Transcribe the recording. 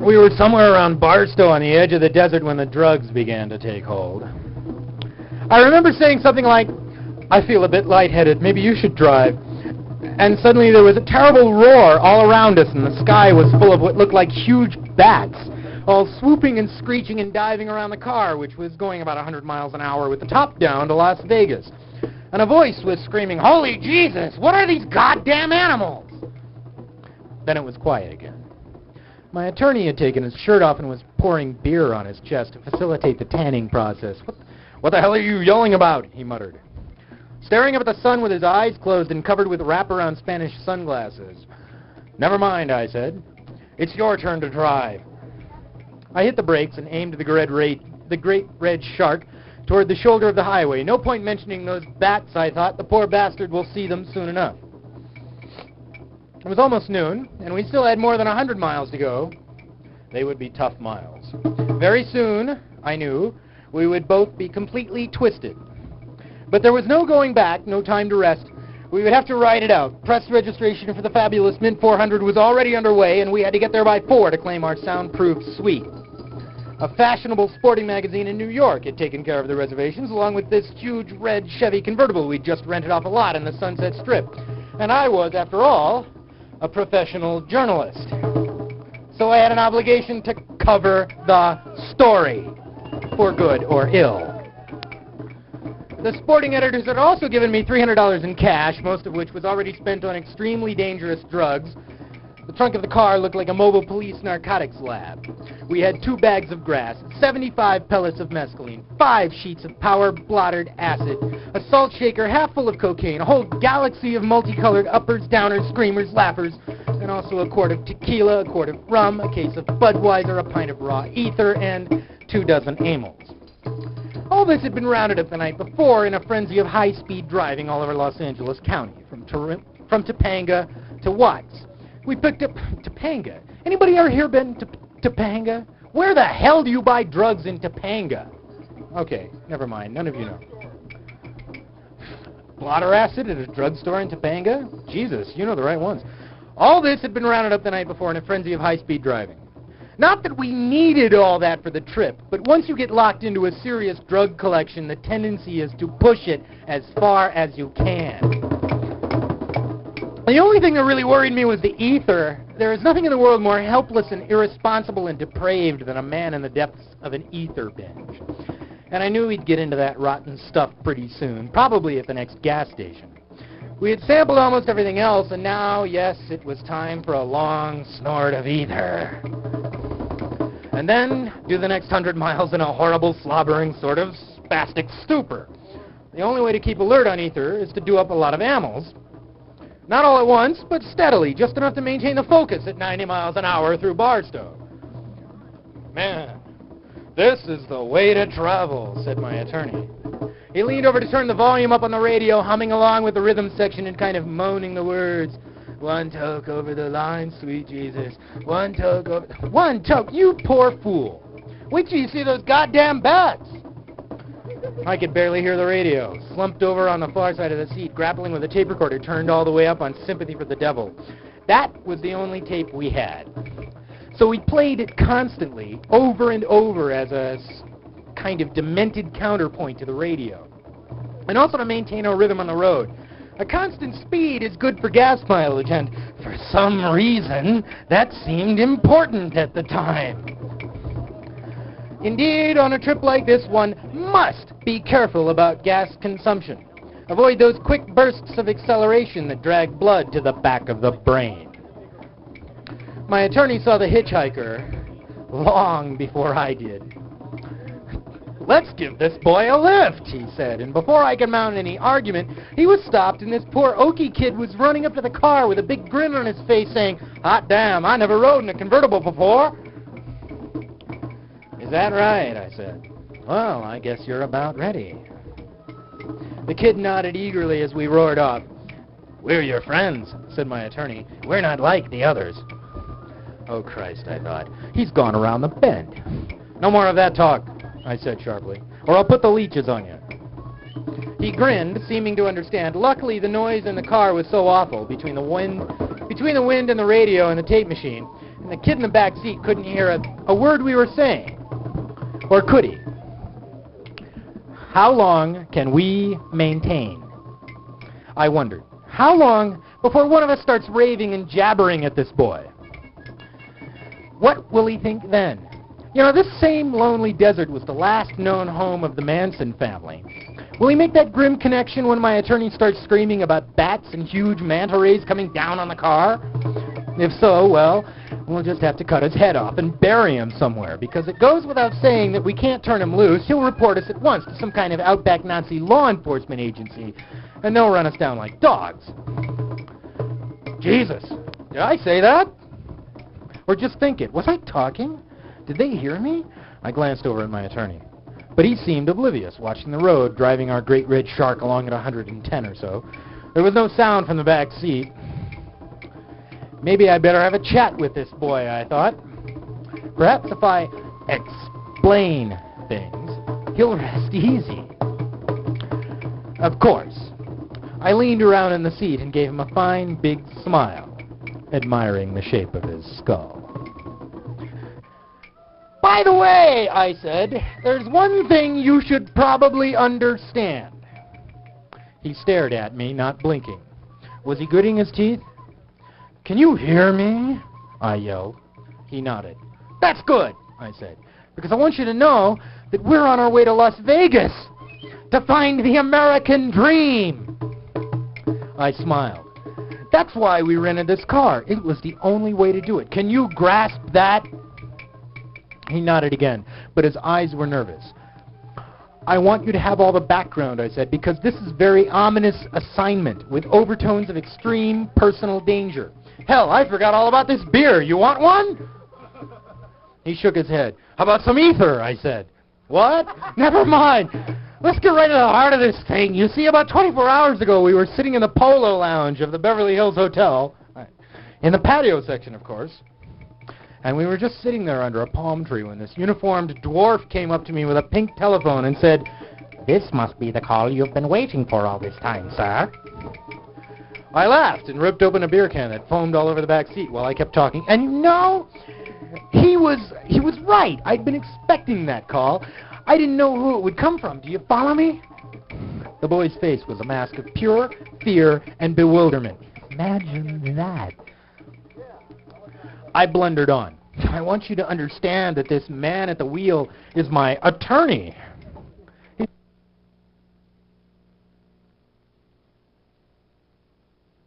We were somewhere around Barstow on the edge of the desert when the drugs began to take hold. I remember saying something like, "I feel a bit lightheaded, maybe you should drive." And suddenly there was a terrible roar all around us, and the sky was full of what looked like huge bats, all swooping and screeching and diving around the car, which was going about 100 miles an hour with the top down to Las Vegas. And a voice was screaming, "Holy Jesus, what are these goddamn animals?" Then it was quiet again. My attorney had taken his shirt off and was pouring beer on his chest to facilitate the tanning process. What the hell are you yelling about?" he muttered, staring up at the sun with his eyes closed and covered with wraparound Spanish sunglasses. "Never mind," I said. "It's your turn to drive." I hit the brakes and aimed the great red shark toward the shoulder of the highway. No point mentioning those bats, I thought. The poor bastard will see them soon enough. It was almost noon, and we still had more than 100 miles to go. They would be tough miles. Very soon, I knew, we would both be completely twisted. But there was no going back, no time to rest. We would have to ride it out. Press registration for the fabulous Mint 400 was already underway, and we had to get there by 4 to claim our soundproof suite. A fashionable sporting magazine in New York had taken care of the reservations, along with this huge red Chevy convertible we'd just rented off a lot in the Sunset Strip. And I was, after all, a professional journalist. So I had an obligation to cover the story, for good or ill. The sporting editors had also given me $300 in cash, most of which was already spent on extremely dangerous drugs. The trunk of the car looked like a mobile police narcotics lab. We had 2 bags of grass, 75 pellets of mescaline, 5 sheets of power-blottered acid, a salt shaker half full of cocaine, a whole galaxy of multicolored uppers, downers, screamers, laughers, and also a quart of tequila, a quart of rum, a case of Budweiser, a pint of raw ether, and 2 dozen amyls. All this had been rounded up the night before in a frenzy of high-speed driving all over Los Angeles County, from Topanga to Watts. We picked up Topanga. Anybody ever here been to Topanga? Where the hell do you buy drugs in Topanga? Okay, never mind. None of you know. Blotter acid at a drugstore in Topanga? Jesus, you know the right ones. All this had been rounded up the night before in a frenzy of high-speed driving. Not that we needed all that for the trip, but once you get locked into a serious drug collection, the tendency is to push it as far as you can. The only thing that really worried me was the ether. There is nothing in the world more helpless and irresponsible and depraved than a man in the depths of an ether binge. And I knew he'd get into that rotten stuff pretty soon, probably at the next gas station. We had sampled almost everything else, and now, yes, it was time for a long snort of ether. And then do the next 100 miles in a horrible, slobbering, sort of spastic stupor. The only way to keep alert on ether is to do up a lot of amyls. Not all at once, but steadily, just enough to maintain the focus at 90 miles an hour through Barstow. "Man, this is the way to travel," said my attorney. He leaned over to turn the volume up on the radio, humming along with the rhythm section and kind of moaning the words. "One toke over the line, sweet Jesus. One toke over..." One toke? You poor fool. Wait till you see those goddamn bats. I could barely hear the radio, slumped over on the far side of the seat, grappling with a tape recorder turned all the way up on Sympathy for the Devil. That was the only tape we had. So we played it constantly, over and over, as a kind of demented counterpoint to the radio. And also to maintain our rhythm on the road. A constant speed is good for gas mileage, and for some reason, that seemed important at the time. Indeed, on a trip like this, one must be careful about gas consumption. Avoid those quick bursts of acceleration that drag blood to the back of the brain. My attorney saw the hitchhiker long before I did. "Let's give this boy a lift," he said, and before I could mount any argument, he was stopped, and this poor Okie kid was running up to the car with a big grin on his face saying, "Hot damn, I never rode in a convertible before." "Is that right?" I said. "Well, I guess you're about ready." The kid nodded eagerly as we roared off. "We're your friends," said my attorney. "We're not like the others." Oh, Christ, I thought. He's gone around the bend. "No more of that talk," I said sharply, "or I'll put the leeches on you." He grinned, seeming to understand. Luckily, the noise in the car was so awful between the wind and the radio and the tape machine. and the kid in the back seat couldn't hear a word we were saying. Or could he? How long can we maintain? I wondered. How long before one of us starts raving and jabbering at this boy? What will he think then? You know, this same lonely desert was the last known home of the Manson family. Will he make that grim connection when my attorney starts screaming about bats and huge manta rays coming down on the car? If so, well, we'll just have to cut his head off and bury him somewhere, because it goes without saying that we can't turn him loose. He'll report us at once to some kind of outback Nazi law enforcement agency, and they'll run us down like dogs. Jesus, did I say that? Or just think it. Was I talking? Did they hear me? I glanced over at my attorney. But he seemed oblivious, watching the road, driving our great red shark along at 110 or so. There was no sound from the back seat. Maybe I'd better have a chat with this boy, I thought. Perhaps if I explain things, he'll rest easy. Of course. I leaned around in the seat and gave him a fine, big smile, admiring the shape of his skull. By the way, I said, there's one thing you should probably understand. He stared at me, not blinking. Was he gritting his teeth? Can you hear me? I yelled. He nodded. That's good, I said, because I want you to know that we're on our way to Las Vegas to find the American dream. I smiled. That's why we rented this car. It was the only way to do it. Can you grasp that? He nodded again, but his eyes were nervous. I want you to have all the background, I said, because this is a very ominous assignment with overtones of extreme personal danger. Hell, I forgot all about this beer. You want one? He shook his head. How about some ether, I said. What? Never mind. Let's get right to the heart of this thing. You see, about 24 hours ago, we were sitting in the Polo Lounge of the Beverly Hills Hotel, in the patio section, of course, and we were just sitting there under a palm tree when this uniformed dwarf came up to me with a pink telephone and said, "This must be the call you've been waiting for all this time, sir." I laughed and ripped open a beer can that foamed all over the back seat while I kept talking. And you know, he was right. I'd been expecting that call. I didn't know who it would come from. Do you follow me? The boy's face was a mask of pure fear and bewilderment. Imagine that. I blundered on. I want you to understand that this man at the wheel is my attorney.